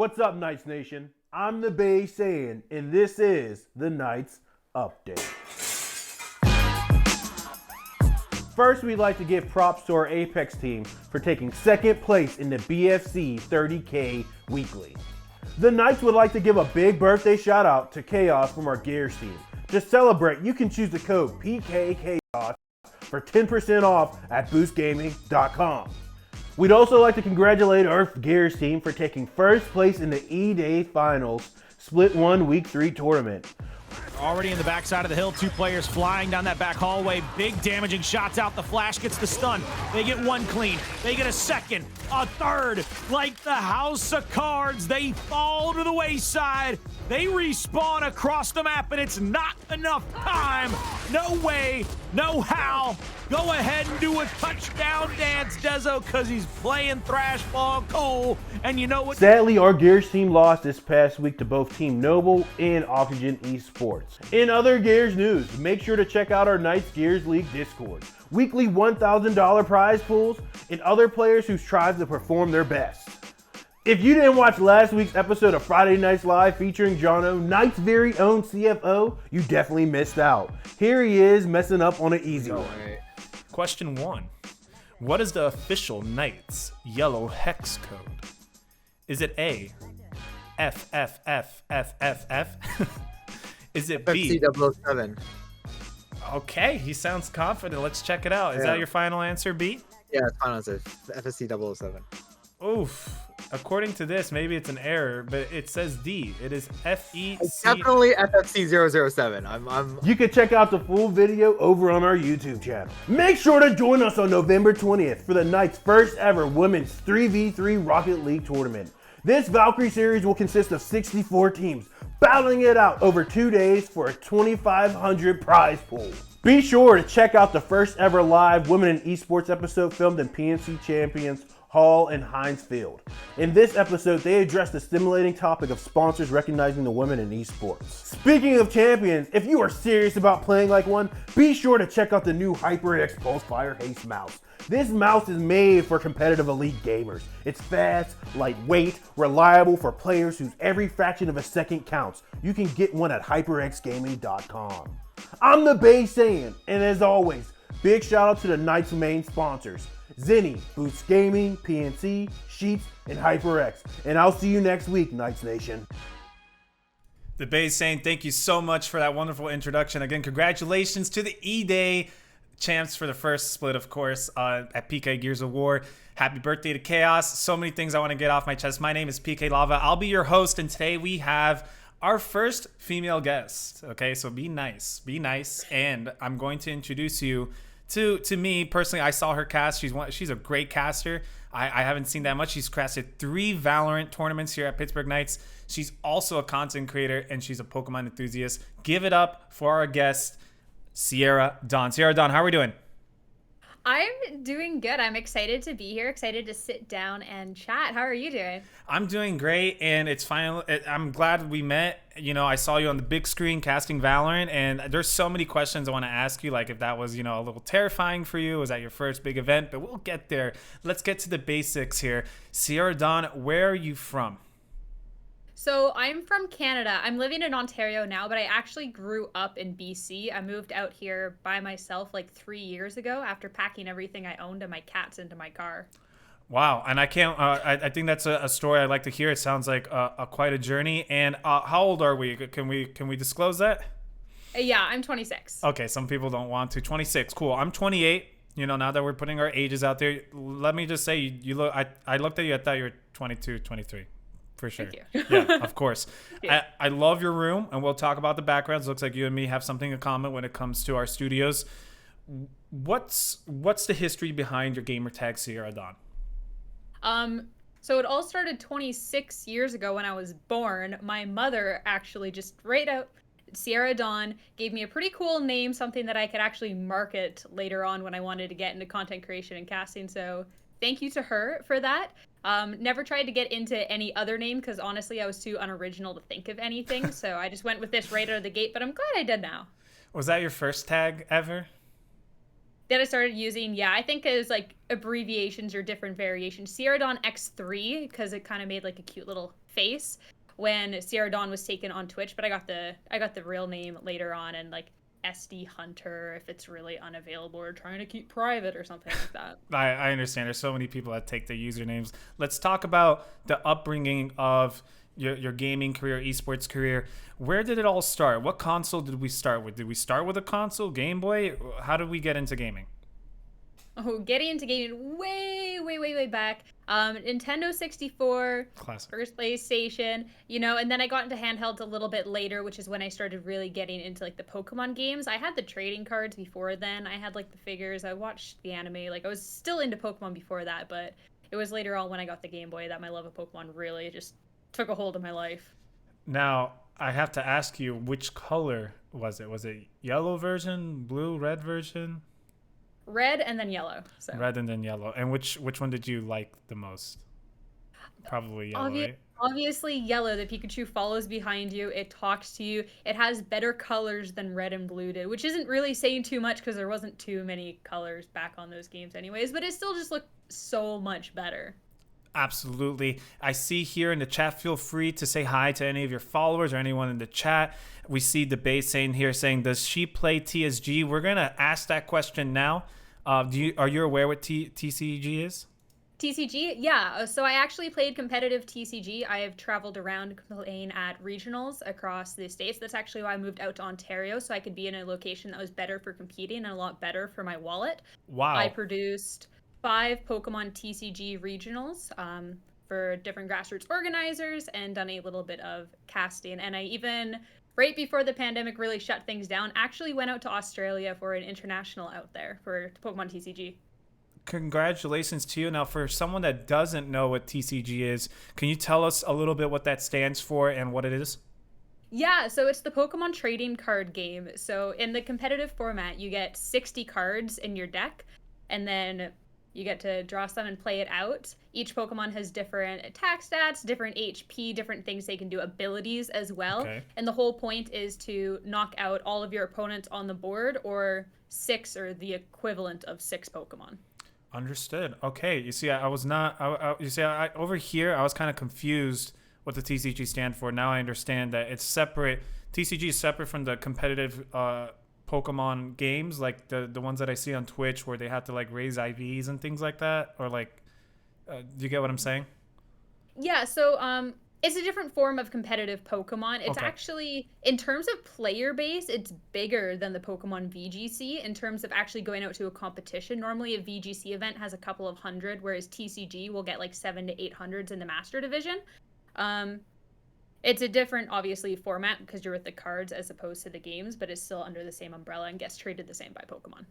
What's up, Knights Nation? I'm the Bay Saiyan, and this is the Knights Update. First, we'd like to give props to our Apex team for taking second place in the BFC 30K Weekly. The Knights would like to give a big birthday shout out to Chaos from our Gears team. To celebrate, you can choose the code PKChaos for 10% off at boostgaming.com. We'd also like to congratulate our Gears team for taking first place in the E-Day Finals Split 1 Week 3 tournament. Already in the backside of the hill, two players flying down that back hallway. Big damaging shots out. The Flash gets the stun. They get one clean. They get a second, a third. Like the house of cards, they fall to the wayside. They respawn across the map, and it's not enough time. No way, no how. Go ahead and do a touchdown dance, Dezo, because he's playing Thrash Ball Cole. And you know what? Sadly, our Gears team lost this past week to both Team Noble and Oxygen Esports. In other Gears news, make sure to check out our Knights Gears League Discord. Weekly $1,000 prize pools and other players who strive to perform their best. If you didn't watch last week's episode of Friday Nights Live featuring Jono, Knight's very own CFO, you definitely missed out. Here he is messing up on an easy one. Question 1. What is the official Knights yellow hex code? Is it A, FFFFFF? Is it B? FFC007. Okay, he sounds confident. Let's check it out. Is that your final answer, B? Yeah, it's final answer. FSC007. Oof. according to this, maybe it's an error, but it says D. It is FEC. It's definitely FFC007. I'm. You can check out the full video over on our YouTube channel. Make sure to join us on November 20th for the Knights' first ever women's 3v3 Rocket League tournament. This Valkyrie series will consist of 64 teams, battling it out over 2 days for a 2,500 prize pool. Be sure to check out the first ever live Women in Esports episode filmed in PNC Champions Hall in Heinz Field. In this episode, they address the stimulating topic of sponsors recognizing the women in esports. Speaking of champions, if you are serious about playing like one, be sure to check out the new HyperX Pulsefire Haste mouse. This mouse is made for competitive elite gamers. It's fast, lightweight, reliable for players whose every fraction of a second counts. You can get one at hyperxgaming.com. I'm the Bay Saiyan, and as always, big shout out to the Knights' main sponsors, Zenny, Boots Gaming, PNC, Sheets, and HyperX. And I'll see you next week, Knights Nation. The Bay saying thank you so much for that wonderful introduction. Again, congratulations to the E-Day champs for the first split, of course, at PK Gears of War. Happy birthday to Chaos. So many things I want to get off my chest. My name is PK Lava. I'll be your host, and today we have our first female guest. Okay, so be nice. Be nice. And I'm going to introduce you to me personally. I saw her cast. She's a great caster. I haven't seen that much. She's casted 3 Valorant tournaments here at Pittsburgh Knights. She's also a content creator, and she's a Pokemon enthusiast. Give it up for our guest, SierraDawn. SierraDawn, how are we doing? I'm doing good. I'm excited to be here, excited to sit down and chat. How are you doing? I'm doing great, and it's finally, I'm glad we met. You know, I saw you on the big screen casting Valorant, and there's so many questions I want to ask you, like if that was, a little terrifying for you. Was that your first big event? But we'll get there. Let's get to the basics here. SierraDawn, where are you from? So I'm from Canada. I'm living in Ontario now, but I actually grew up in BC. I moved out here by myself like 3 years ago after packing everything I owned and my cats into my car. Wow, and I can't. I think that's a story I'd like to hear. It sounds like quite a journey. And how old are we? Can we disclose that? Yeah, I'm 26. Okay, some people don't want to. 26, cool. I'm 28. Now that we're putting our ages out there, let me just say, you look. I looked at you. I thought you were 22, 23. For sure. Thank you. Yeah, of course. I love your room, and we'll talk about the backgrounds. Looks like you and me have something in common when it comes to our studios. What's the history behind your gamer tag, SierraDawn? So it all started 26 years ago when I was born. My mother actually just right out SierraDawn gave me a pretty cool name, something that I could actually market later on when I wanted to get into content creation and casting. So thank you to her for that. Never tried to get into any other name because honestly I was too unoriginal to think of anything. So I just went with this right out of the gate, but I'm glad I did now. Was that your first tag ever? That I started using, yeah, I think it was like abbreviations or different variations. SierraDawn X3 because it kind of made like a cute little face when SierraDawn was taken on Twitch, but I got the real name later on, and like SD Hunter if it's really unavailable or trying to keep private or something like that. I understand. There's so many people that take their usernames. Let's talk about the upbringing of your gaming career, esports career. Where did it all start? What console did we start with? Did we start with a console, Game Boy? How did we get into gaming? Oh, getting into gaming way back. Nintendo 64, Classic. First PlayStation, and then I got into handhelds a little bit later, which is when I started really getting into like the Pokemon games. I had the trading cards before then. I had like the figures. I watched the anime. Like I was still into Pokemon before that, but it was later on when I got the Game Boy that my love of Pokemon really just took a hold of my life. Now, I have to ask you, which color was it? Was it yellow version, blue, red version? Red and then yellow. So Red and then yellow. And which one did you like the most? Probably yellow, right? Obviously yellow. The Pikachu follows behind you. It talks to you. It has better colors than red and blue did, which isn't really saying too much because there wasn't too many colors back on those games anyways, but it still just looked so much better. Absolutely. I see here in the chat, feel free to say hi to any of your followers or anyone in the chat. We see Debate saying here, does she play TSG? We're going to ask that question now. Are you aware what TCG is? TCG? Yeah. So I actually played competitive TCG. I have traveled around playing at regionals across the States. That's actually why I moved out to Ontario, so I could be in a location that was better for competing and a lot better for my wallet. Wow. I produced 5 Pokemon TCG regionals. for different grassroots organizers and done a little bit of casting. And I even, right before the pandemic really shut things down, actually went out to Australia for an international out there for Pokemon TCG. Congratulations to you. Now, for someone that doesn't know what TCG is, can you tell us a little bit what that stands for and what it is? Yeah, so it's the Pokemon trading card game. So in the competitive format, you get 60 cards in your deck, and then you get to draw some and play it out. Each Pokemon has different attack stats, different HP, different things they can do, abilities as well. Okay. And the whole point is to knock out all of your opponents on the board, or 6 or the equivalent of 6 Pokemon. Understood. Okay. You see, I was not. Over here, I was kind of confused what the TCG stand for. Now I understand that it's separate. TCG is separate from the competitive Pokemon games, like the ones that I see on Twitch where they have to like raise IVs and things like that, or like, do you get what I'm saying? Yeah, so it's a different form of competitive Pokemon. It's Okay. actually, in terms of player base, it's bigger than the Pokemon VGC in terms of actually going out to a competition. Normally, a VGC event has a couple of hundred, whereas TCG will get like 700 to 800s in the Master Division. It's a different, obviously, format because you're with the cards as opposed to the games, but it's still under the same umbrella and gets treated the same by Pokemon.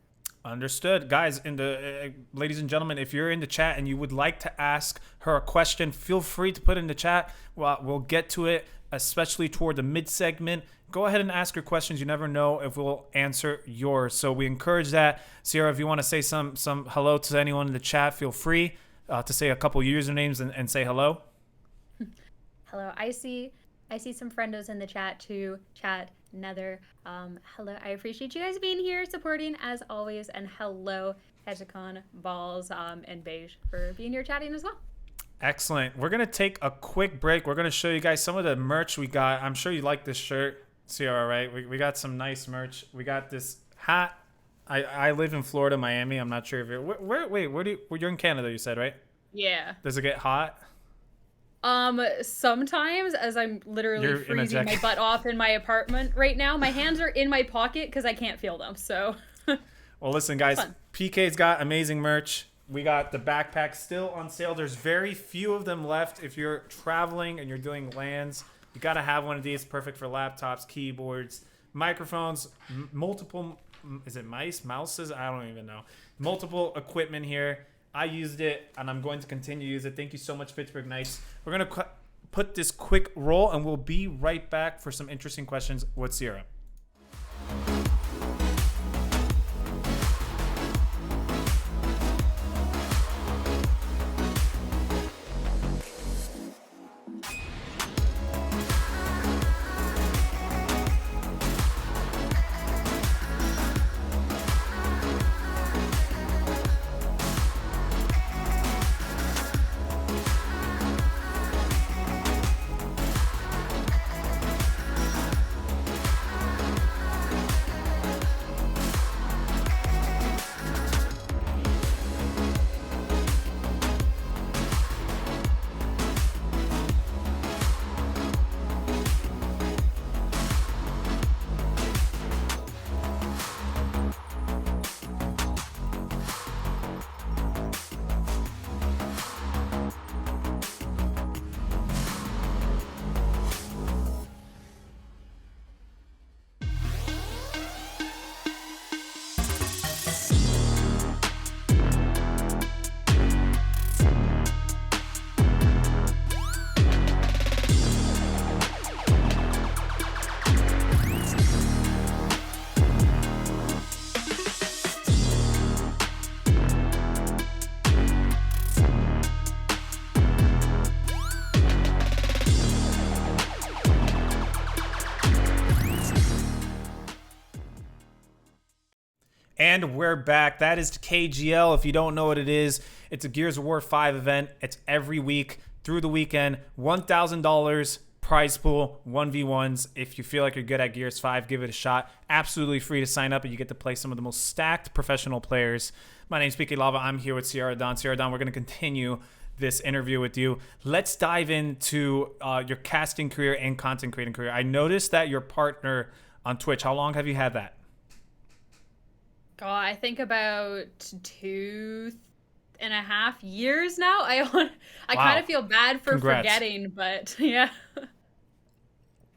Understood. Guys, ladies and gentlemen, if you're in the chat and you would like to ask her a question, feel free to put it in the chat. We'll get to it, especially toward the mid-segment. Go ahead and ask your questions. You never know if we'll answer yours. So we encourage that. Sierra, if you want to say some hello to anyone in the chat, feel free to say a couple usernames and say hello. Hello, I see some friendos in the chat too. Chat, Nether. Hello, I appreciate you guys being here, supporting as always, and hello, Hejikon, Balls, and Beige for being here chatting as well. Excellent. We're gonna take a quick break. We're gonna show you guys some of the merch we got. I'm sure you like this shirt, Sierra, right? We got some nice merch. We got this hat. I live in Florida, Miami. I'm not sure if you're in Canada, you said, right? Yeah. Does it get hot? Sometimes, as I'm literally You're in a freezing my jacket. butt off in my apartment right now, my hands are in my pocket because I can't feel them. So, Well, listen, guys, Fun. PK's got amazing merch. We got the backpack still on sale. There's very few of them left. If you're traveling and you're doing lands, you got to have one of these. Perfect for laptops, keyboards, microphones, multiple, is it mouses? I don't even know. Multiple equipment here. I used it, and I'm going to continue to use it. Thank you so much, Pittsburgh Knights. We're going to put this quick roll, and we'll be right back for some interesting questions with Sierra. And we're back. That is KGL. If you don't know what it is, it's a Gears of War 5 event. It's every week through the weekend. $1,000 prize pool, 1v1s. If you feel like you're good at Gears 5, give it a shot. Absolutely free to sign up, and you get to play some of the most stacked professional players. My name's PK Lava. I'm here with SierraDawn. SierraDawn, we're going to continue this interview with you. Let's dive into your casting career and content creating career. I noticed that your partner on Twitch, how long have you had that? God, I think about 2.5 years now. I Wow. kind of feel bad for Congrats. forgetting, but yeah.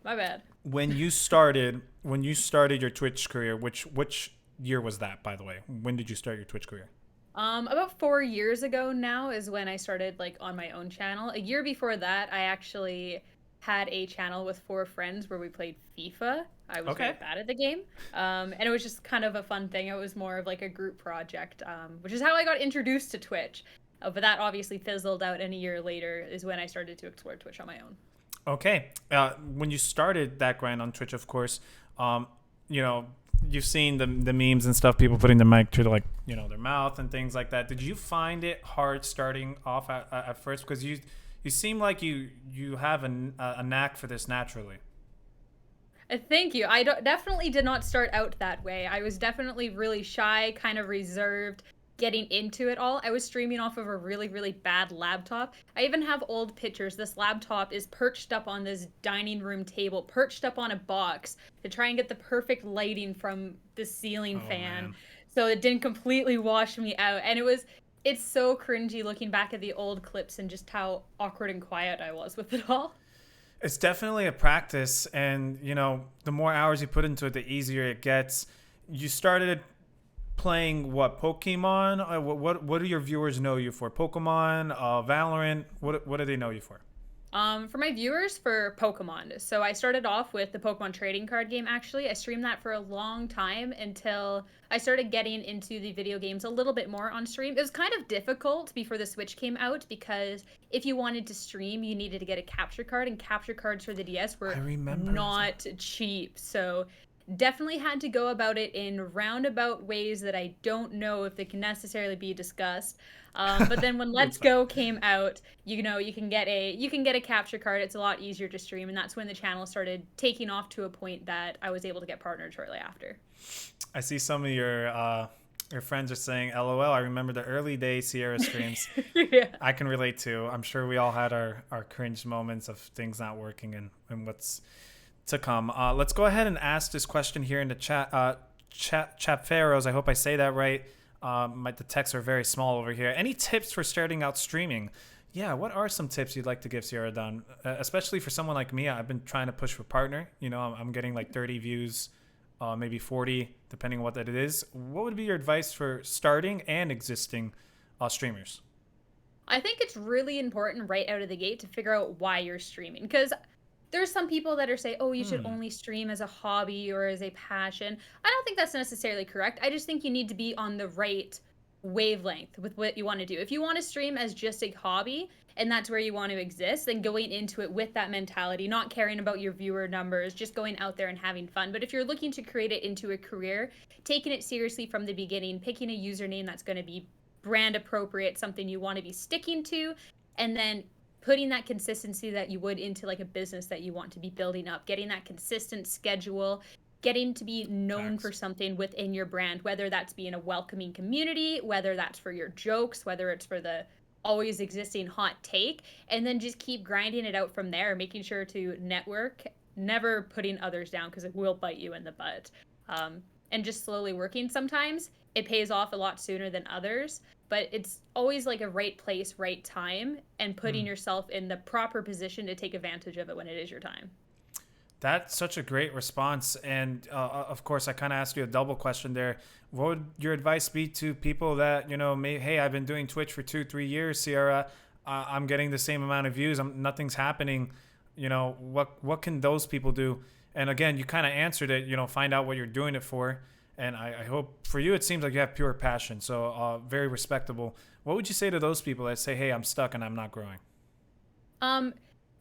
My bad. When you started your Twitch career, which year was that, by the way? When did you start your Twitch career? About 4 years ago now is when I started like on my own channel. A year before that, I actually had a channel with 4 friends where we played FIFA. I was very Okay. bad at the game, and it was just kind of a fun thing. It was more of like a group project, which is how I got introduced to Twitch. But that obviously fizzled out, and a year later is when I started to explore Twitch on my own. Okay. When you started that grind on Twitch, of course, you know, you've seen the memes and stuff, people putting the mic to like, their mouth and things like that. Did you find it hard starting off at first? Because you seem like you have a knack for this naturally. Thank you. Definitely did not start out that way. I was definitely really shy, kind of reserved, getting into it all. I was streaming off of a really, really bad laptop. I even have old pictures. This laptop is perched up on this dining room table, perched up on a box to try and get the perfect lighting from the ceiling fan. Man. So it didn't completely wash me out. And it's so cringy looking back at the old clips and just how awkward and quiet I was with it all. It's definitely a practice, and the more hours you put into it, the easier it gets. You started playing what, Pokemon? What do your viewers know you for? Pokemon, Valorant. What do they know you for? For my viewers, for Pokemon. So I started off with the Pokemon trading card game, actually. I streamed that for a long time until I started getting into the video games a little bit more on stream. It was kind of difficult before the Switch came out because if you wanted to stream, you needed to get a capture card, and capture cards for the DS were not cheap. So definitely had to go about it in roundabout ways that I don't know if they can necessarily be discussed. But then when Let's Go came out, you can get a capture card. It's a lot easier to stream, and that's when the channel started taking off to a point that I was able to get partnered shortly after. I see some of your friends are saying, "LOL." I remember the early day Sierra streams. Yeah. I can relate to. I'm sure we all had our cringe moments of things not working and what's to come. Let's go ahead and ask this question here in the chat. Chap Pharaohs, I hope I say that right. The texts are very small over here. Any tips for starting out streaming? Yeah, what are some tips you'd like to give SierraDawn? Especially for someone like me, I've been trying to push for partner. I'm getting like 30 views, maybe 40, depending on what that it is. What would be your advice for starting and existing streamers? I think it's really important right out of the gate to figure out why you're streaming, because there's some people that are saying, oh, you should only stream as a hobby or as a passion. I don't think that's necessarily correct. I just think you need to be on the right wavelength with what you want to do. If you want to stream as just a hobby and that's where you want to exist, then going into it with that mentality, not caring about your viewer numbers, just going out there and having fun. But if you're looking to create it into a career, taking it seriously from the beginning, picking a username that's going to be brand appropriate, something you want to be sticking to, and then putting that consistency that you would into like a business that you want to be building up, getting that consistent schedule, getting to be known for something within your brand, whether that's being a welcoming community, whether that's for your jokes, whether it's for the always existing hot take, and then just keep grinding it out from there, making sure to network, never putting others down because it will bite you in the butt. And just slowly working. Sometimes it pays off a lot sooner than others, but it's always like a right place, right time, and putting yourself in the proper position to take advantage of it when it is your time. That's such a great response. And of course, I kind of asked you a double question there. What would your advice be to people that, hey, I've been doing Twitch for 2-3 years, Sierra. I'm getting the same amount of views. Nothing's happening. What can those people do? And again, you kind of answered it, find out what you're doing it for. And I hope for you, it seems like you have pure passion. So very respectable. What would you say to those people that say, hey, I'm stuck and I'm not growing?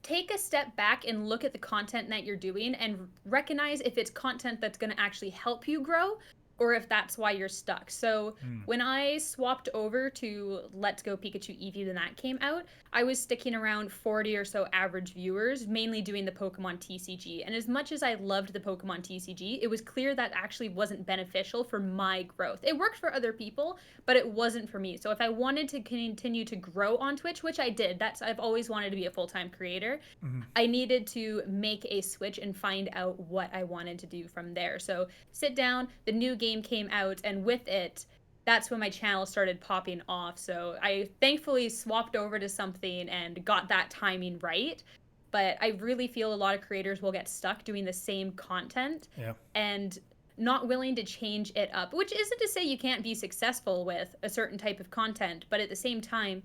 Take a step back and look at the content that you're doing and recognize if it's content that's going to actually help you grow or if that's why you're stuck. So when I swapped over to Let's Go Pikachu Eevee when that came out, I was sticking around 40 or so average viewers, mainly doing the Pokemon TCG. And as much as I loved the Pokemon TCG, it was clear that actually wasn't beneficial for my growth. It worked for other people, but it wasn't for me. So if I wanted to continue to grow on Twitch, which I did, I've always wanted to be a full-time creator, I needed to make a switch and find out what I wanted to do from there. So sit down, the new game came out, and with it, that's when my channel started popping off. So I thankfully swapped over to something and got that timing right. But I really feel a lot of creators will get stuck doing the same content and not willing to change it up, which isn't to say you can't be successful with a certain type of content, but at the same time,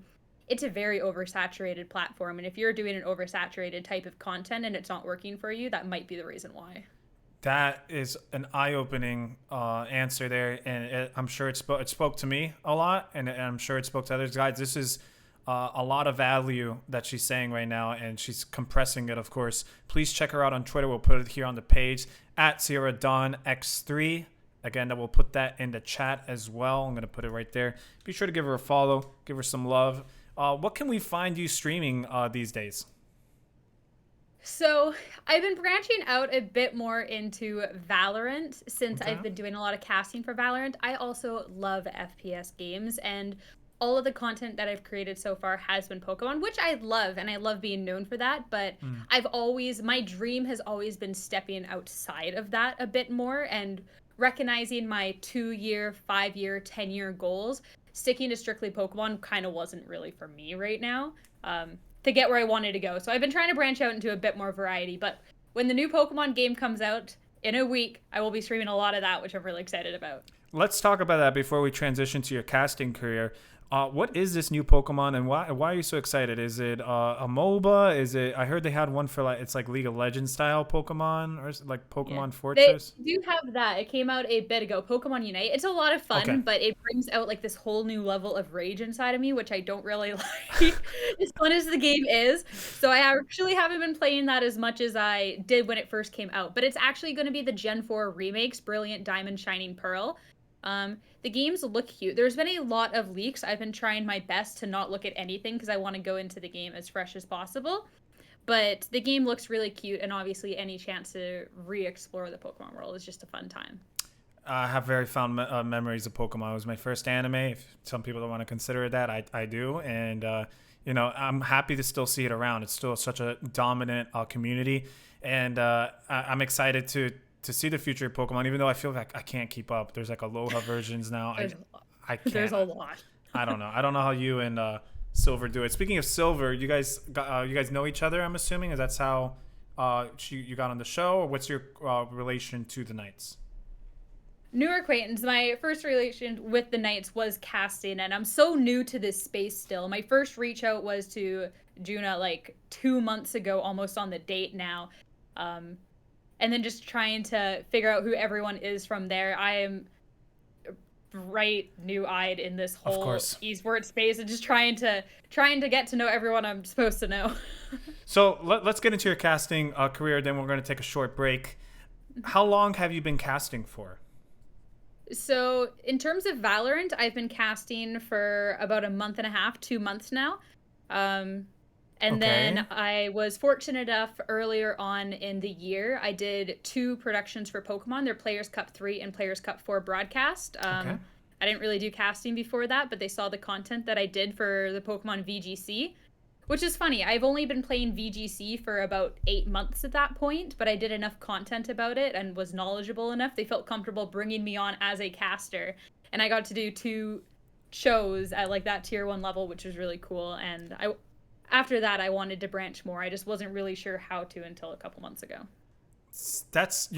it's a very oversaturated platform. And if you're doing an oversaturated type of content and it's not working for you, that might be the reason why. That is an eye-opening answer there, and I'm sure it spoke to me a lot, and I'm sure it spoke to others. Guys, this is a lot of value that she's saying right now, and she's compressing it, of course. Please check her out on Twitter. We'll put it here on the page, at SierraDawn X3. Again, we'll put that in the chat as well. I'm going to put it right there. Be sure to give her a follow, give her some love. What can we find you streaming these days? So I've been branching out a bit more into Valorant since I've been doing a lot of casting for Valorant. I also love FPS games, and all of the content that I've created so far has been Pokemon, which I love, and I love being known for that. But my dream has always been stepping outside of that a bit more and recognizing my 2-year, 5-year, 10-year goals. Sticking to strictly Pokemon kind of wasn't really for me right now. To get where I wanted to go. So I've been trying to branch out into a bit more variety, but when the new Pokemon game comes out in a week, I will be streaming a lot of that, which I'm really excited about. Let's talk about that before we transition to your casting career. What is this new Pokemon, and why are you so excited? Is it a MOBA? Is it? I heard they had one for it's like League of Legends style Pokemon, or is it like Pokemon Fortress? They do have that. It came out a bit ago. Pokemon Unite. It's a lot of fun, but it brings out like this whole new level of rage inside of me, which I don't really like. As fun as the game is, so I actually haven't been playing that as much as I did when it first came out. But it's actually going to be the Gen 4 remakes, Brilliant Diamond, Shining Pearl. The games look cute. There's been a lot of leaks. I've been trying my best to not look at anything because I want to go into the game as fresh as possible. But the game looks really cute, and obviously any chance to re-explore the Pokemon world is just a fun time. I have very fond memories of Pokemon. It was my first anime. If some people don't want to consider it that, I do. And, I'm happy to still see it around. It's still such a dominant community. And I'm excited to see the future of Pokemon, even though I feel like I can't keep up. There's like Aloha versions now. I can't. There's a lot. I don't know. I don't know how you and Silver do it. Speaking of Silver, you guys know each other, I'm assuming? Is that how you got on the show? Or what's your relation to the Knights? Newer acquaintance. My first relation with the Knights was casting, and I'm so new to this space still. My first reach out was to Juna like 2 months ago, almost on the date now. And then just trying to figure out who everyone is from there. I am bright, new-eyed in this whole esports space, and just trying to get to know everyone I'm supposed to know. So let's get into your casting career. Then we're going to take a short break. How long have you been casting for? So in terms of Valorant, I've been casting for about a month and a half, 2 months now. And then I was fortunate enough earlier on in the year, I did 2 productions for Pokemon. They're Players Cup 3 and Players Cup 4 broadcast. I didn't really do casting before that, but they saw the content that I did for the Pokemon VGC, which is funny. I've only been playing VGC for about 8 months at that point, but I did enough content about it and was knowledgeable enough. They felt comfortable bringing me on as a caster, and I got to do 2 shows at like that tier 1 level, which was really cool. And after that, I wanted to branch more. I just wasn't really sure how to until a couple months ago. That's,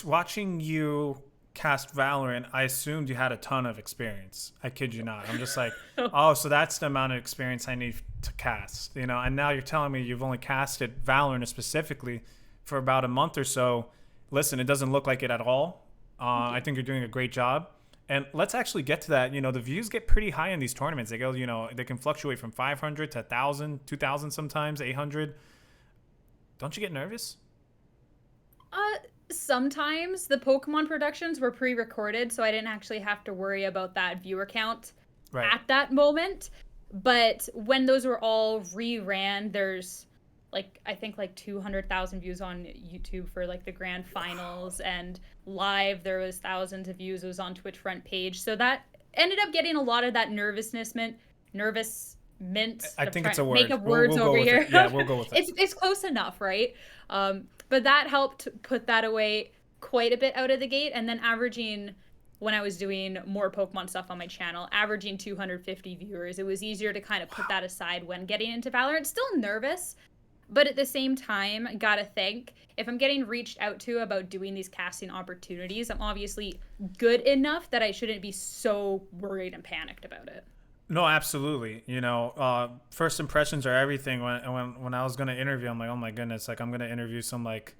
watching you cast Valorant, I assumed you had a ton of experience. I kid you not. I'm just like, so that's the amount of experience I need to cast, and now you're telling me you've only casted Valorant specifically for about a month or so. Listen, it doesn't look like it at all. I think you're doing a great job. And let's actually get to that. The views get pretty high in these tournaments. They go, they can fluctuate from 500 to 1,000, 2,000 sometimes, 800. Don't you get nervous? Sometimes. The Pokemon productions were pre-recorded, so I didn't actually have to worry about that viewer count at that moment. But when those were all re-ran, there's I think 200,000 views on YouTube for the grand finals, and live there was thousands of views. It was on Twitch front page, so that ended up getting a lot of that nervous mint. I think it's a word. Make up words over here. Yeah, we'll go with it. It's close enough, right? But that helped put that away quite a bit out of the gate, and then averaging when I was doing more Pokemon stuff on my channel, averaging 250 viewers. It was easier to kind of put that aside when getting into Valorant. Still nervous, but at the same time, gotta think, if I'm getting reached out to about doing these casting opportunities, I'm obviously good enough that I shouldn't be so worried and panicked about it. No, absolutely. You know, first impressions are everything. When I was gonna interview, I'm like, oh my goodness, like I'm gonna interview some like,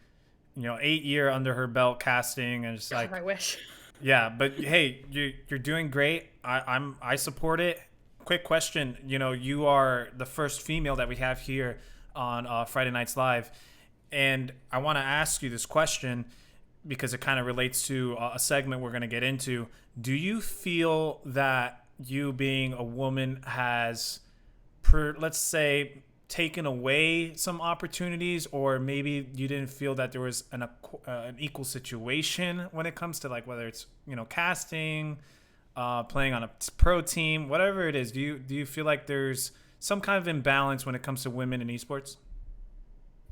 8-year under her belt casting, and it's like, I wish. yeah. But hey, you're doing great. I support it. Quick question. You are the first female that we have here on Friday Nights Live, and I want to ask you this question because it kind of relates to a segment we're gonna get into. Do you feel that you being a woman has, let's say, taken away some opportunities, or maybe you didn't feel that there was an equal situation when it comes to like whether it's casting, playing on a pro team, whatever it is? Do you feel like there's some kind of imbalance when it comes to women in esports?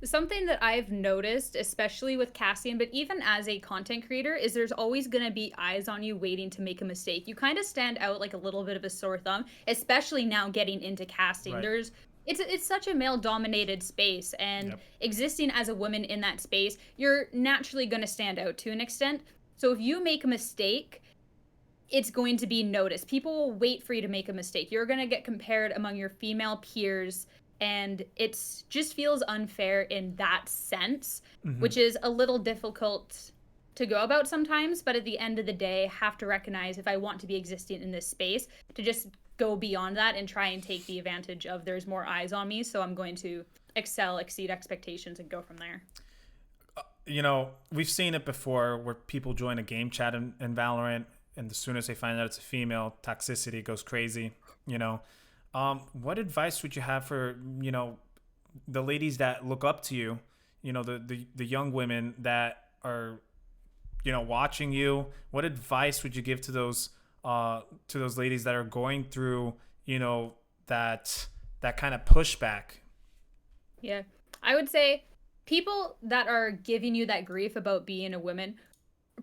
Something that I've noticed, especially with casting, but even as a content creator, is there's always going to be eyes on you waiting to make a mistake. You kind of stand out like a little bit of a sore thumb, especially now getting into casting. Right. It's such a male-dominated space, and existing as a woman in that space, you're naturally going to stand out to an extent. So if you make a mistake, it's going to be noticed. People will wait for you to make a mistake. You're going to get compared among your female peers, and it just feels unfair in that sense, which is a little difficult to go about sometimes. But at the end of the day, have to recognize, if I want to be existing in this space, to just go beyond that and try and take the advantage of there's more eyes on me. So I'm going to excel, exceed expectations, and go from there. We've seen it before where people join a game chat in Valorant, and as soon as they find out it's a female, toxicity goes crazy. What advice would you have for, the ladies that look up to you, the young women that are, watching you? What advice would you give to those ladies that are going through, that kind of pushback? Yeah, I would say people that are giving you that grief about being a woman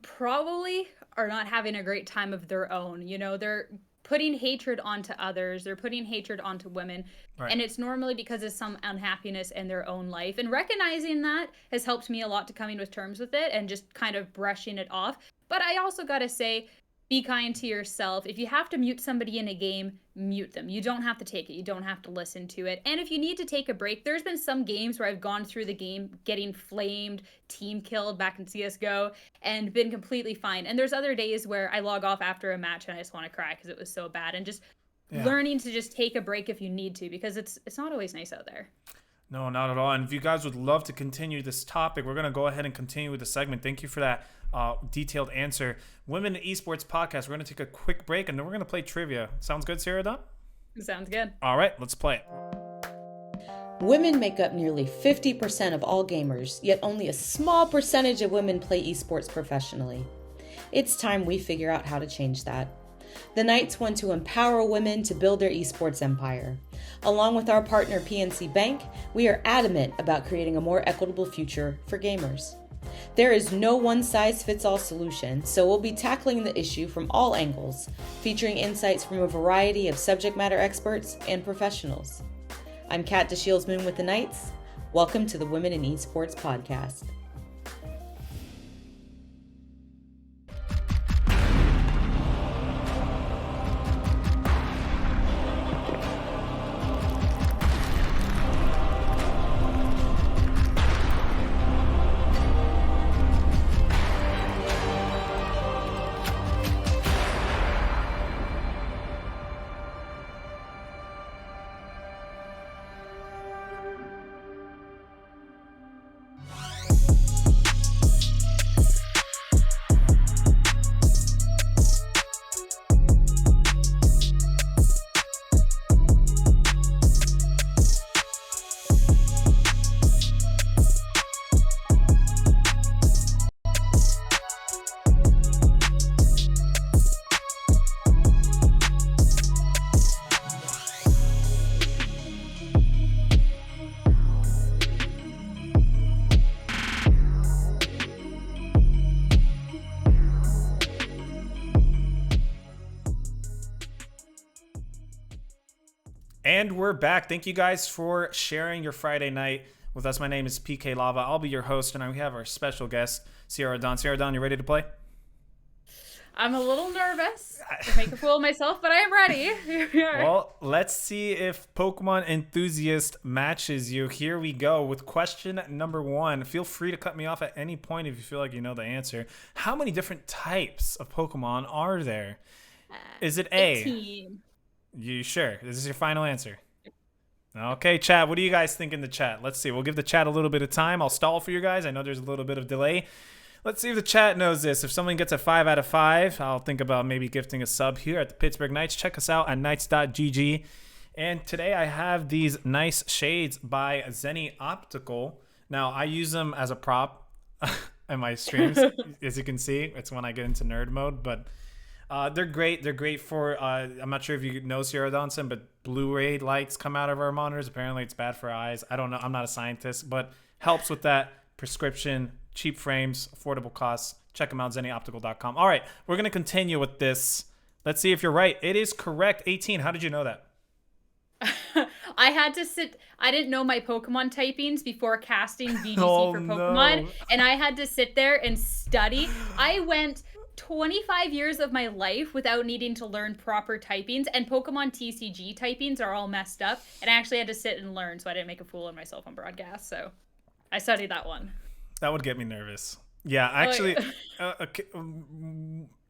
probably are not having a great time of their own. They're putting hatred onto others, they're putting hatred onto women, right. And it's normally because of some unhappiness in their own life. And recognizing that has helped me a lot to coming to terms with it and just kind of brushing it off. But I also gotta say, be kind to yourself. If you have to mute somebody in a game, mute them. You don't have to take it. You don't have to listen to it. And if you need to take a break, there's been some games where I've gone through the game getting flamed, team killed back in CSGO, and been completely fine. And there's other days where I log off after a match and I just want to cry because it was so bad. And just learning to just take a break if you need to, because it's not always nice out there. No, not at all. And if you guys would love to continue this topic, we're going to go ahead and continue with the segment. Thank you for that detailed answer. Women in Esports podcast. We're going to take a quick break, and then we're going to play trivia. Sounds good, SierraDawn? Sounds good. All right, let's play it. Women make up nearly 50% of all gamers, yet only a small percentage of women play esports professionally. It's time we figure out how to change that. The Knights want to empower women to build their esports empire. Along with our partner PNC Bank, we are adamant about creating a more equitable future for gamers. There is no one-size-fits-all solution, so we'll be tackling the issue from all angles, featuring insights from a variety of subject matter experts and professionals. I'm Kat DeShields-Moon with the Knights. Welcome to the Women in Esports podcast. And we're back. Thank you guys for sharing your Friday night with us. My name is PK Lava. I'll be your host, and we have our special guest, SierraDawn. SierraDawn, you ready to play? I'm a little nervous to make a fool of myself, but I am ready. Well, let's see if Pokemon Enthusiast matches you. Here we go with question number 1. Feel free to cut me off at any point if you feel like you know the answer. How many different types of Pokemon are there? Is it A? 18. You sure? This is your final answer? Okay, chat. What do you guys think in the chat? Let's see. We'll give the chat a little bit of time. I'll stall for you guys. I know there's a little bit of delay. Let's see if the chat knows this. If someone gets a 5 out of 5, I'll think about maybe gifting a sub here at the Pittsburgh Knights. Check us out at knights.gg. And today I have these nice shades by Zenny Optical. Now, I use them as a prop in my streams. As you can see, it's when I get into nerd mode, but they're great. They're great for, I'm not sure if you know SierraDawn, but Blu-ray lights come out of our monitors. Apparently it's bad for eyes. I don't know. I'm not a scientist, but helps with that. Prescription, cheap frames, affordable costs. Check them out, zennyoptical.com. All right, we're going to continue with this. Let's see if you're right. It is correct. 18. How did you know that? I had to sit. I didn't know my Pokemon typings before casting VGC Oh, for Pokemon, no. and I had to sit there and study. I went 25 years of my life without needing to learn proper typings, and Pokemon TCG typings are all messed up, and I actually had to sit and learn, so I didn't make a fool of myself on broadcast. So I studied that one. That would get me nervous. Yeah, actually, okay,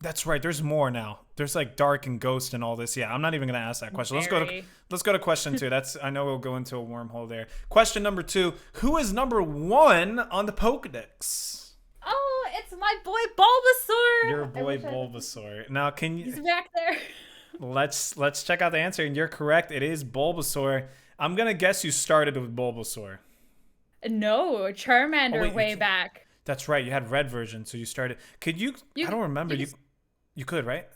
that's right. There's more now. There's like Dark and Ghost and all this. Yeah, I'm not even gonna ask that question. Very. Let's go to question 2. I know we'll go into a wormhole there. Question number 2. Who is number 1 on the Pokedex? Oh, it's my boy Bulbasaur. Your boy Bulbasaur. Now, can you? He's back there. Let's check out the answer. And you're correct. It is Bulbasaur. I'm gonna guess you started with Bulbasaur. No, Charmander Oh, wait, way back. That's right. You had red version, so you started. Could you? I don't remember. You could, right?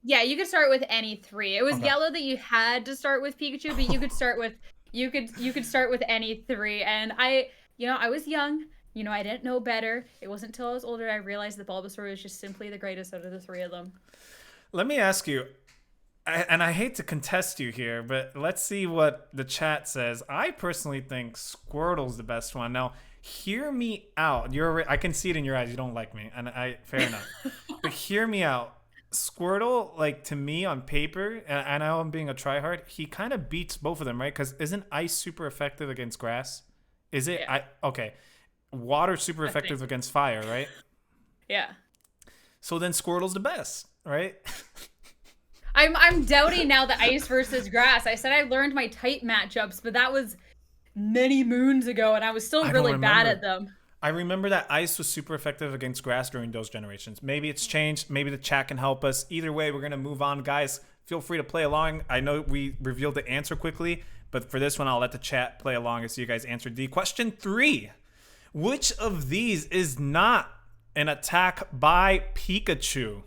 Yeah, you could start with any 3. It was Okay. yellow that you had to start with Pikachu, but you could start with you could start with any 3. And I was young. I didn't know better. It wasn't until I was older I realized that Bulbasaur was just simply the greatest out of the 3 of them. Let me ask you, and I hate to contest you here, but let's see what the chat says. I personally think Squirtle's the best one. Now, hear me out. I can see it in your eyes. You don't like me, and fair enough. But hear me out. Squirtle, like, to me on paper, and I know I'm being a tryhard, he kind of beats both of them, right? Because isn't ice super effective against grass? Is it? Yeah. Okay. Water super effective against fire, right? Yeah. So then Squirtle's the best, right? I'm doubting now the ice versus grass. I said I learned my type matchups, but that was many moons ago, and I was still I don't really bad remember. at them. I remember that ice was super effective against grass during those generations. Maybe it's changed. Maybe the chat can help us. Either way, we're going to move on. Guys, feel free to play along. I know we revealed the answer quickly, but for this one, I'll let the chat play along as you guys answered D. Question 3. Which of these is not an attack by Pikachu?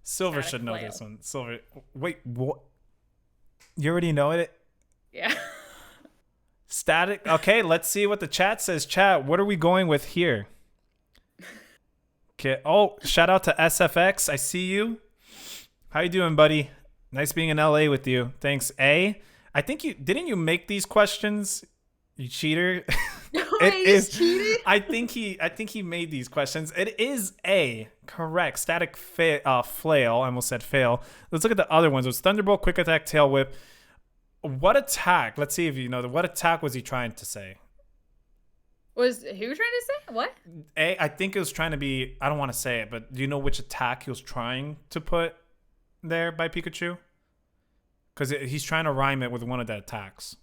Silver Static should know flail. this one. Silver. Wait, what? You already know it? Yeah. Static. Okay, let's see what the chat says. Chat, what are we going with here? Okay. Oh, shout out to SFX. I see you. How you doing, buddy? Nice being in LA with you. Thanks. A. I think didn't you make these questions? You cheater. It is cheating. I think he made these questions. It is A. Correct. Static flail. I almost said fail. Let's look at the other ones. It was Thunderbolt, Quick Attack, Tail Whip. What attack? Let's see if you know. What attack was he trying to say? Was who trying to say what? A. I think it was trying to be. I don't want to say it, but do you know which attack he was trying to put there by Pikachu? Because he's trying to rhyme it with one of the attacks.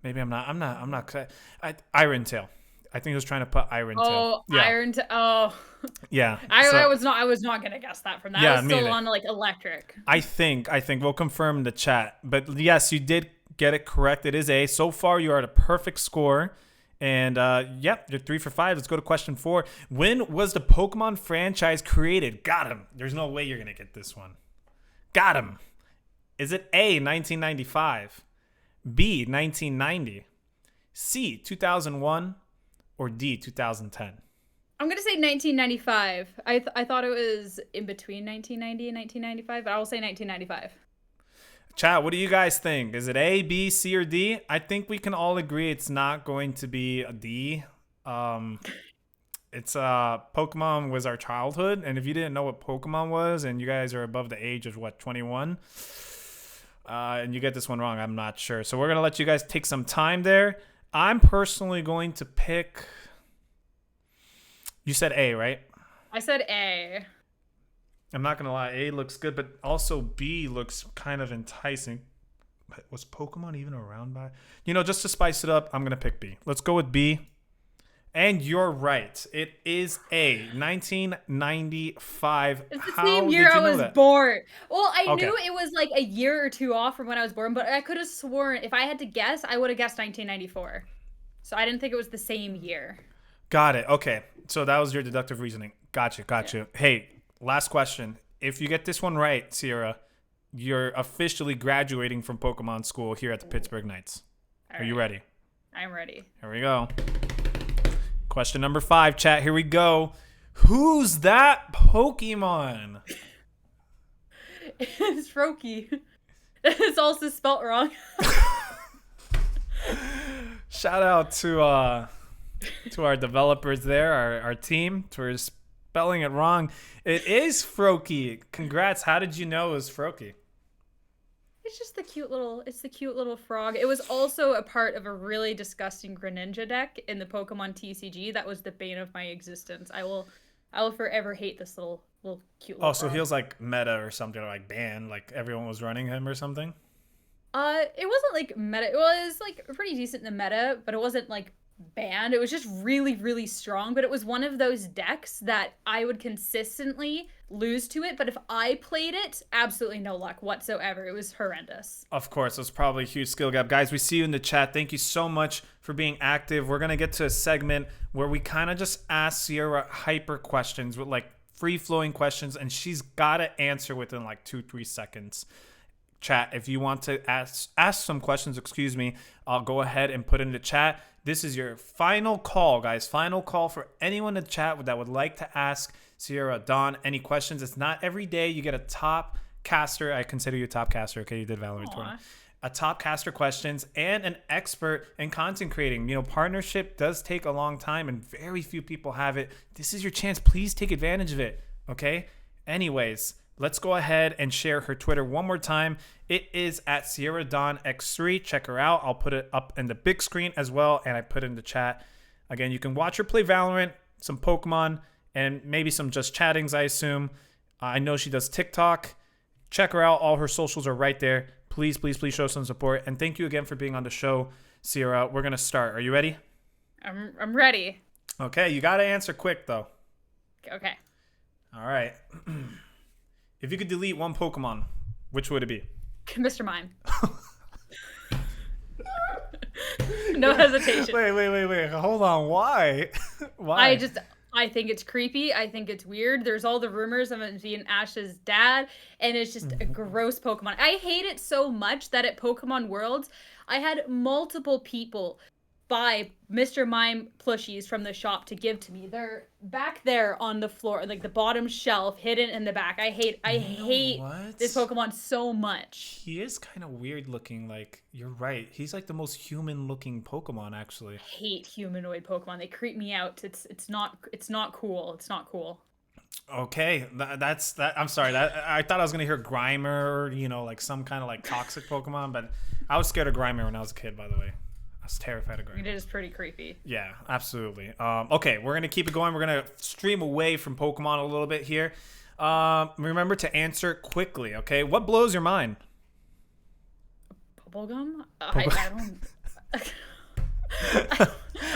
Maybe I'm not. Iron Tail. I think he was trying to put Iron Tail. Oh, Yeah. Iron. Oh. Yeah. I was not gonna guess that from that. Yeah, I was me still either. on like electric. I think we'll confirm in the chat. But yes, you did get it correct. It is A. So far, you are at a perfect score. And yep, you're 3 for 5. Let's go to question 4. When was the Pokemon franchise created? Got him. There's no way you're gonna get this one. Got him. Is it A, 1995, B, 1990, C, 2001, or D, 2010? I'm gonna say 1995. I thought it was in between 1990 and 1995, but I will say 1995. Chat, what do you guys think? Is it A, B, C, or D? I think we can all agree it's not going to be a D. It's Pokemon was our childhood, and if you didn't know what Pokemon was, and you guys are above the age of 21, and you get this one wrong, I'm not sure. So we're gonna let you guys take some time there. I'm personally going to pick. You said A, right? I said A. I'm not gonna lie, A looks good, but also B looks kind of enticing. But was Pokemon even around by? Just to spice it up, I'm gonna pick B. Let's go with B. And you're right. It is A. 1995. It's the How same did year you I know was that? born. Well, I Okay. knew it was like a year or two off from when I was born, but I could have sworn if I had to guess, I would have guessed 1994. So I didn't think it was the same year. Got it. Okay. So that was your deductive reasoning. Gotcha. Yeah. Hey, last question. If you get this one right, Sierra, you're officially graduating from Pokemon school here at the Pittsburgh Knights. All Are you right. ready? I'm ready. Here we go. Question number 5, chat. Here we go. Who's that Pokemon? It's Froakie. It's also spelt wrong. Shout out to our developers there, our team, for spelling it wrong. It is Froakie. Congrats. How did you know it was Froakie? It's just the cute little frog. It was also a part of a really disgusting Greninja deck in the Pokemon TCG. That was the bane of my existence. I will forever hate this little cute little Oh, so frog. he was like meta or something, or like banned, like everyone was running him or something? It wasn't like meta. Well, it was like pretty decent in the meta, but it wasn't like banned. It was just really, really strong. But it was one of those decks that I would consistently lose to it. But if I played it, absolutely no luck whatsoever. It was horrendous. Of course, it was probably a huge skill gap. Guys, we see you in the chat. Thank you so much for being active. We're going to get to a segment where we kind of just ask Sierra hyper questions with like free-flowing questions, and she's got to answer within like 2-3 seconds. Chat, if you want to ask some questions, I'll go ahead and put in the chat. This is your final call, guys. Final call for anyone in the chat that would like to ask SierraDawn any questions. It's not every day you get a top caster. I consider you a top caster. Okay, you did Valorant tournament. A top caster questions and an expert in content creating. Partnership does take a long time and very few people have it. This is your chance. Please take advantage of it. Okay. Anyways, let's go ahead and share her Twitter one more time. It is at SierraDawnX3. Check her out. I'll put it up in the big screen as well, and I put it in the chat. Again, you can watch her play Valorant, some Pokemon, and maybe some just chattings, I assume. I know she does TikTok. Check her out. All her socials are right there. Please, please, please show some support. And thank you again for being on the show, Sierra. We're going to start. Are you ready? I'm ready. Okay, you got to answer quick, though. Okay. All right. If you could delete one Pokemon, which would it be? Mr. Mime. No hesitation. Wait. Hold on. Why? Why? I think it's creepy. I think it's weird. There's all the rumors of it being Ash's dad, and it's just a gross Pokemon. I hate it so much that at Pokemon Worlds, I had multiple people buy Mr. Mime plushies from the shop to give to me. They're back there on the floor, like the bottom shelf, hidden in the back. I hate this Pokemon so much. He is kind of weird looking. Like, you're right. He's like the most human looking Pokemon, actually. I hate humanoid Pokemon. They creep me out. It's not cool. It's not cool. Okay, that's that. I'm sorry. That I thought I was gonna hear Grimer, like some kind of like toxic Pokemon, but I was scared of Grimer when I was a kid. By the way, I was terrified of Grimer. It is pretty creepy. Yeah, absolutely. Okay, we're gonna keep it going. We're gonna stream away from Pokemon a little bit here. Remember to answer quickly. Okay, what blows your mind? Bubblegum? I don't.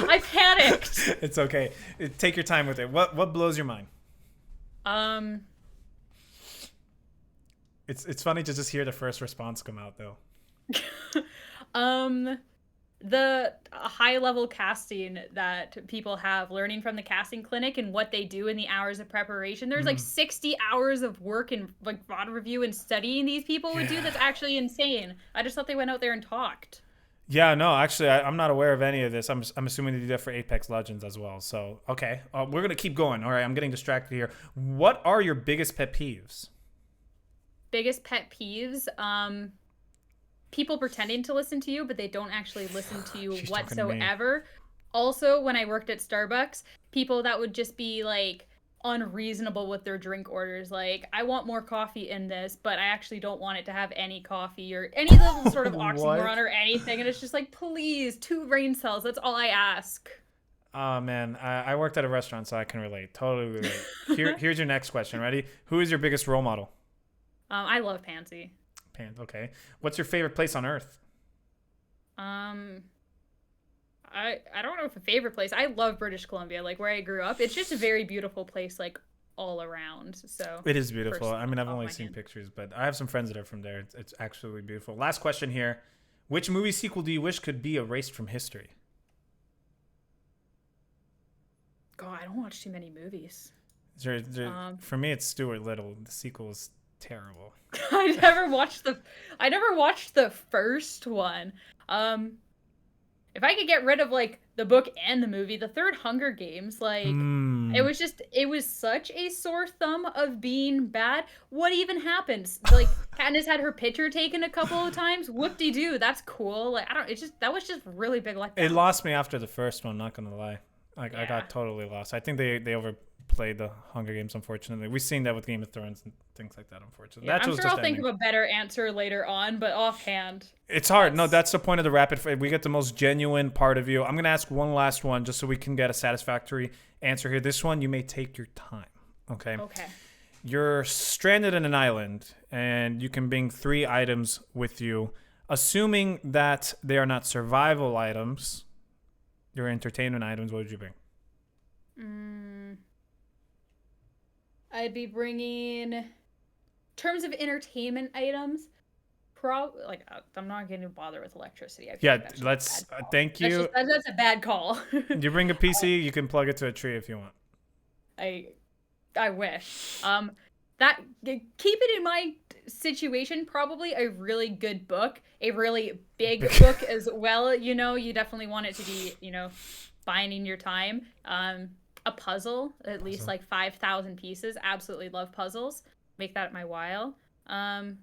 I panicked. It's okay. Take your time with it. What blows your mind? It's funny to just hear the first response come out though. The high level casting that people have, learning from the casting clinic and what they do in the hours of preparation. There's like 60 hours of work and like VOD review and studying these people would do. That's actually insane. I just thought they went out there and talked. Yeah, no, actually, I'm not aware of any of this. I'm assuming they do that for Apex Legends as well. So, okay, we're going to keep going. All right, I'm getting distracted here. What are your biggest pet peeves? Biggest pet peeves? people pretending to listen to you, but they don't actually listen to you She's talking to me. whatsoever. Also, when I worked at Starbucks, people that would just be like unreasonable with their drink orders. Like, I want more coffee in this, but I actually don't want it to have any coffee or any little sort of oxymoron or anything. And it's just like, please, 2 brain cells. That's all I ask. Oh man, I worked at a restaurant, so I can relate. Totally relate. Here's your next question. Ready? Who is your biggest role model? I love Pansy. Okay. What's your favorite place on Earth? I don't know if a favorite place. I love British Columbia, like where I grew up. It's just a very beautiful place, like all around. So It is beautiful. first I mean, I've off only my seen hand. pictures, but I have some friends that are from there. It's actually beautiful. Last question here. Which movie sequel do you wish could be erased from history? God, I don't watch too many movies. For me, it's Stuart Little. The sequel is terrible. I never watched the first one. If I could get rid of like the book and the movie, the third Hunger Games, like it was such a sore thumb of being bad. What even happens? Like Katniss had her picture taken a couple of times. Whoop-de-doo, that's cool. Like that was just really big letdown. It lost me after the first one, not gonna lie. Like I Yeah. got totally lost. I think they overplayed the Hunger Games, unfortunately. We've seen that with Game of Thrones and things like that, unfortunately. Yeah, That I'm was sure just I'll think ending. of a better answer later on, but offhand. It's hard. No, that's the point of the rapid fire. We get the most genuine part of you. I'm going to ask one last one just so we can get a satisfactory answer here. This one, you may take your time. Okay. Okay. You're stranded in an island and you can bring 3 items with you. Assuming that they are not survival items, your entertainment items, what would you bring? I'd be bringing, terms of entertainment items, I'm not going to bother with electricity. I feel Yeah, like that's just a let's bad call. thank you. That's a bad call. You bring a PC, you can plug it to a tree if you want. I wish. Keep it in my situation, probably a really good book, a really big book as well. You know, you definitely want it to be, binding your time. A puzzle, at least like 5,000 pieces. Absolutely love puzzles. Make that my while. I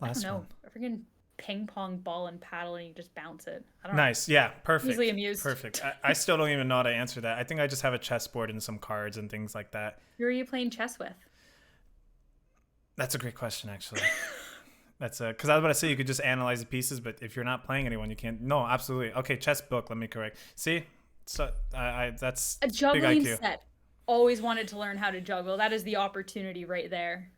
don't know. one. A freaking ping pong ball and paddle and you just bounce it. I don't Nice. Yeah, perfect. Easily amused. Perfect. I still don't even know how to answer that. I think I just have a chessboard and some cards and things like that. Who are you playing chess with? That's a great question, actually. That's because I was about to say you could just analyze the pieces, but if you're not playing anyone, you can't. No, absolutely. Okay, chess book. Let me correct. See, so that's A big juggling IQ. set. Always wanted to learn how to juggle. That is the opportunity right there.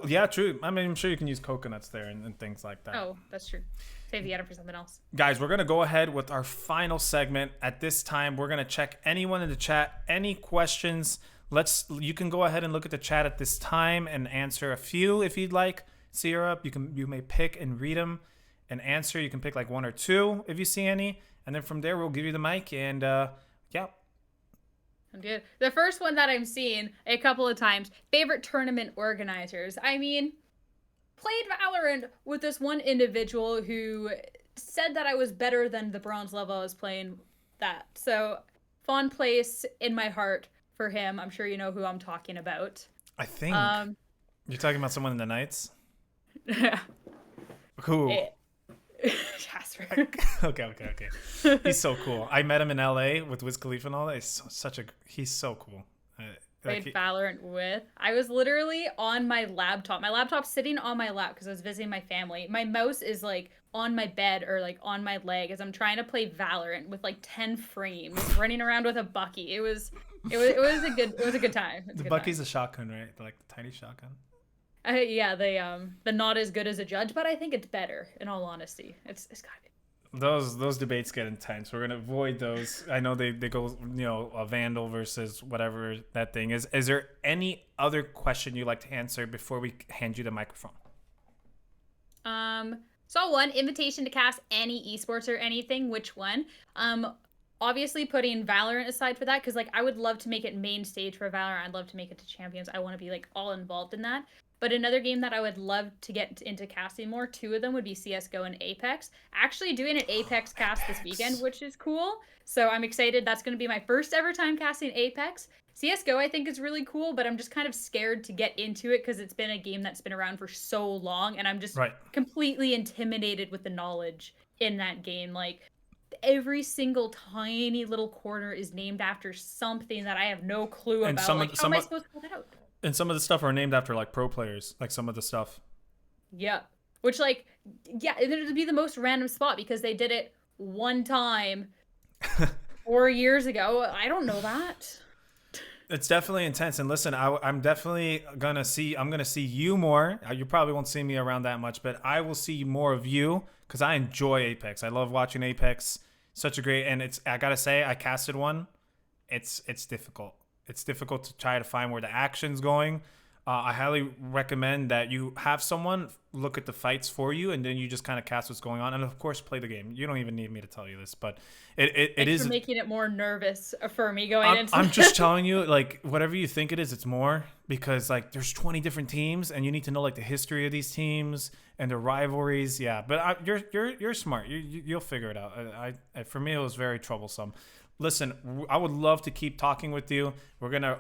Yeah, true. I mean, I'm sure you can use coconuts there and things like that. Oh, that's true. Save the item for something else. Guys, we're going to go ahead with our final segment. At this time, we're going to check anyone in the chat. Any questions? You can go ahead and look at the chat at this time and answer a few if you'd like. Sierra, you may pick and read them and answer. You can pick like 1 or 2 if you see any. And then from there, we'll give you the mic. And yeah. I'm good. The first one that I'm seeing a couple of times, favorite tournament organizers. I mean, played Valorant with this one individual who said that I was better than the bronze level I was playing that. So, fond place in my heart for him. I'm sure you know who I'm talking about. I think you're talking about someone in the Knights? Yeah. Who? Jasper. Okay. He's so cool. I met him in LA with Wiz Khalifa and all that. He's so cool. Played Valorant with. I was literally on my laptop. My laptop's sitting on my lap because I was visiting my family. My mouse is like on my bed or like on my leg as I'm trying to play Valorant with like 10 frames, running around with a Bucky. It was a good time. The Bucky's a shotgun, right? Like the tiny shotgun. Yeah, the not as good as a judge, but I think it's better. In all honesty, it's gotta be. Those debates get intense. We're gonna avoid those. I know they go, a Vandal versus whatever that thing is. Is there any other question you'd like to answer before we hand you the microphone? Saw one invitation to cast any esports or anything. Which one? Obviously putting Valorant aside for that, because like I would love to make it main stage for Valorant. I'd love to make it to Champions. I want to be like all involved in that. But another game that I would love to get into casting more, 2 of them would be CSGO and Apex. Actually doing an Apex cast this weekend, which is cool. So I'm excited. That's going to be my first ever time casting Apex. CSGO, I think, is really cool, but I'm just kind of scared to get into it because it's been a game that's been around for so long, and I'm just completely intimidated with the knowledge in that game. Like, every single tiny little corner is named after something that I have no clue about. How am I supposed to pull it out? And some of the stuff are named after, like, pro players, like some of the stuff. Yeah. Which, like, yeah, it would be the most random spot because they did it one time 4 years ago. I don't know that. It's definitely intense. And listen, I'm definitely gonna see you more. You probably won't see me around that much, but I will see more of you because I enjoy Apex. I love watching Apex. Such a great, and I gotta say, I casted one. It's difficult. It's difficult to try to find where the action's going. I highly recommend that you have someone look at the fights for you, and then you just kind of cast what's going on, and of course play the game. You don't even need me to tell you this, but it is making it more nervous for me going into. I'm just telling you, like, whatever you think it is, it's more, because like there's 20 different teams, and you need to know like the history of these teams and their rivalries. Yeah, but you're smart. You'll figure it out. For me, it was very troublesome. Listen, I would love to keep talking with you. We're gonna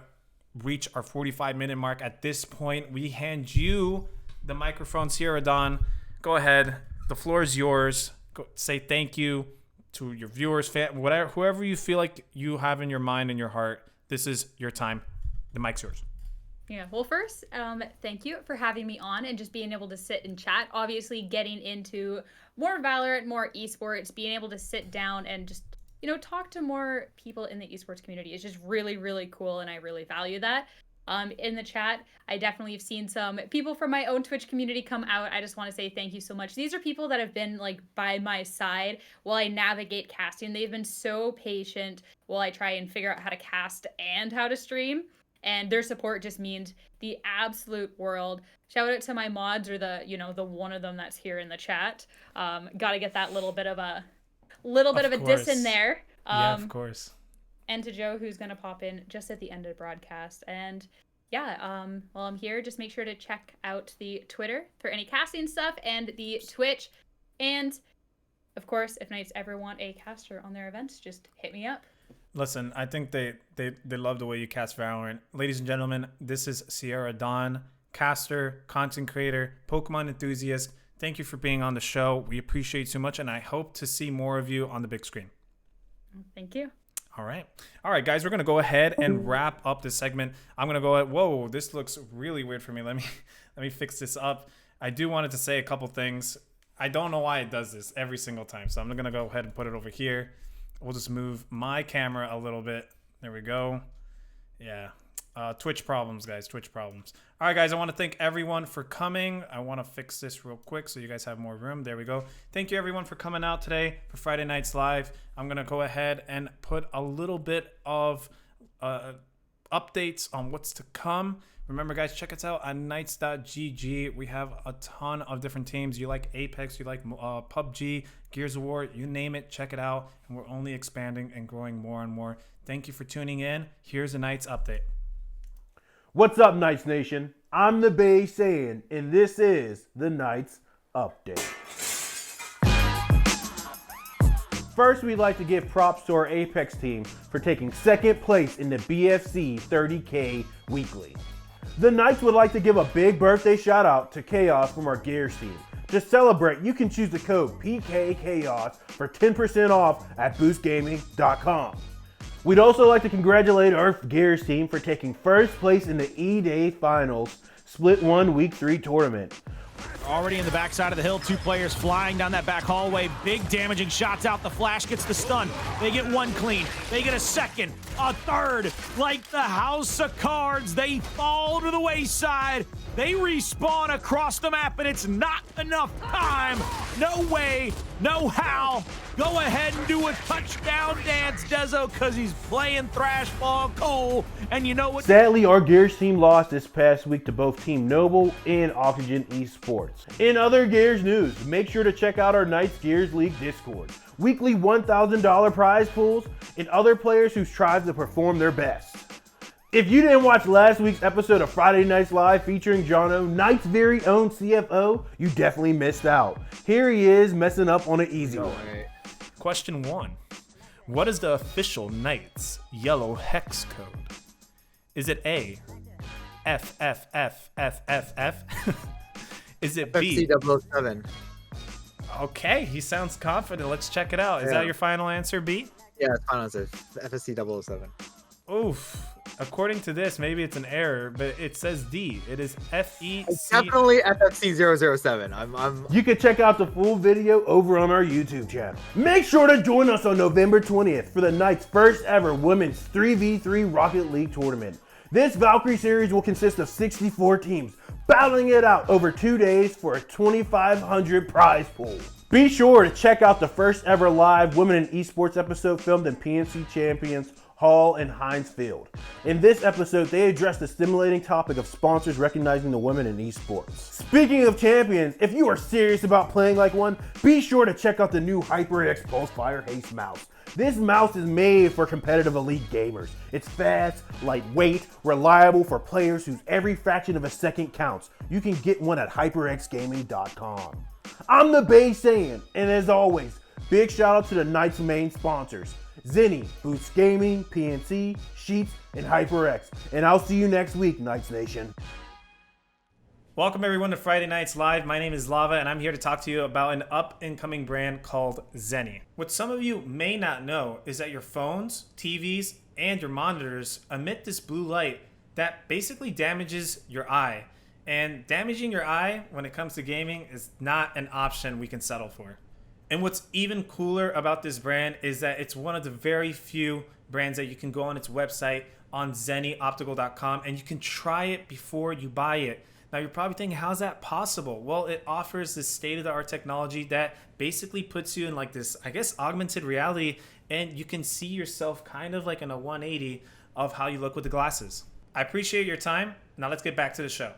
reach our 45-minute mark. At this point, we hand you the microphone, SierraDawn. Go ahead. The floor is yours. Go, say thank you to your viewers, whatever, whoever you feel like you have in your mind and your heart. This is your time. The mic's yours. Yeah. Well, first, thank you for having me on and just being able to sit and chat. Obviously, getting into more Valorant, more esports, being able to sit down and just, you know, talk to more people in the esports community is just really, really cool, and I really value that. In the chat, I definitely have seen some people from my own Twitch community come out. I just want to say thank you so much. These are people that have been like by my side while I navigate casting. They've been so patient while I try and figure out how to cast and how to stream, and their support just means the absolute world. Shout out to my mods, or the one of them that's here in the chat. Got to get that little bit of a diss in there. Yeah, of course. And to Joe, who's going to pop in just at the end of the broadcast. And yeah, while I'm here, just make sure to check out the Twitter for any casting stuff and the Twitch. And of course, if Knights ever want a caster on their events, just hit me up. Listen, I think they love the way you cast Valorant. Ladies and gentlemen, this is SierraDawn, caster, content creator, Pokemon enthusiast. Thank you for being on the show. We appreciate you so much, and I hope to see more of you on the big screen. Thank you. All right, guys, we're going to go ahead and wrap up this segment. I'm going to go ahead. Whoa, this looks really weird for me. Let me fix this up. I do wanted to say a couple things. I don't know why it does this every single time, so I'm going to go ahead and put it over here. We'll just move my camera a little bit. There we go. Yeah. Twitch problems, guys. Twitch problems. All right, guys, I want to thank everyone for coming. I want to fix this real quick so you guys have more room. There we go. Thank you, everyone, for coming out today for Friday Nights Live. I'm going to go ahead and put a little bit of updates on what's to come. Remember, guys, check us out on Knights.gg. We have a ton of different teams. You like Apex, you like PUBG, Gears of War, you name it, check it out. And we're only expanding and growing more and more. Thank you for tuning in. Here's a Knights update. What's up, Knights Nation? I'm the Bay Saiyan, and this is the Knights Update. First, we'd like to give props to our Apex team for taking second place in the BFC 30K Weekly. The Knights would like to give a big birthday shout out to Chaos from our Gears team. To celebrate, you can choose the code PKChaos for 10% off at boostgaming.com. We'd also like to congratulate our Gears team for taking first place in the E-Day Finals Split 1 Week 3 tournament. Already in the backside of the hill, two players flying down that back hallway. Big damaging shots out. The flash gets the stun. They get one clean. They get a second, a third. Like the house of cards, they fall to the wayside. They respawn across the map, and it's not enough time. No way, no how. Go ahead and do a touchdown dance, Dezo, because he's playing Thrash Ball Cole. And you know what? Sadly, our Gears team lost this past week to both Team Noble and Oxygen Esports. In other Gears news, make sure to check out our Knights Gears League Discord. Weekly $1,000 prize pools and other players who strive to perform their best. If you didn't watch last week's episode of Friday Nights Live featuring Jono, Knight's very own CFO, you definitely missed out. Here he is messing up on an easy one. Question 1. What is the official Knights yellow hex code? Is it A, F, F, F, F, F, F? Is it B? FFC007. Okay, he sounds confident. Let's check it out. Is Yeah. that your final answer, B? Yeah, it's final answer. FSC007. Oof. According to this, maybe it's an error, but it says D. It is FEC. It's definitely FFC007. I'm You can check out the full video over on our YouTube channel. Make sure to join us on November 20th for the Knights' first ever women's 3v3 Rocket League tournament. This Valkyrie series will consist of 64 teams battling it out over 2 days for a 2,500 prize pool. Be sure to check out the first ever live Women in Esports episode filmed in PNC Champions Hall in Heinz Field. In this episode, they address the stimulating topic of sponsors recognizing the women in esports. Speaking of champions, if you are serious about playing like one, be sure to check out the new HyperX Pulsefire Haste mouse. This mouse is made for competitive elite gamers. It's fast, lightweight, reliable for players whose every fraction of a second counts. You can get one at hyperxgaming.com. I'm the Bay Saiyan, and as always, big shout out to the Knights' main sponsors, Zenny, Boots Gaming, PNC, Sheets, and HyperX. And I'll see you next week, Knights Nation. Welcome everyone to Friday Nights Live. My name is Lava and I'm here to talk to you about an up-and-coming brand called Zenny. What some of you may not know is that your phones, TVs, and your monitors emit this blue light that basically damages your eye. And damaging your eye when it comes to gaming is not an option we can settle for. And what's even cooler about this brand is that it's one of the very few brands that you can go on its website on zennyoptical.com and you can try it before you buy it. Now you're probably thinking, how's that possible? Well, it offers this state-of-the-art technology that basically puts you in like this, I guess, augmented reality, and you can see yourself kind of like in a 180 of how you look with the glasses. I appreciate your time. Now let's get back to the show.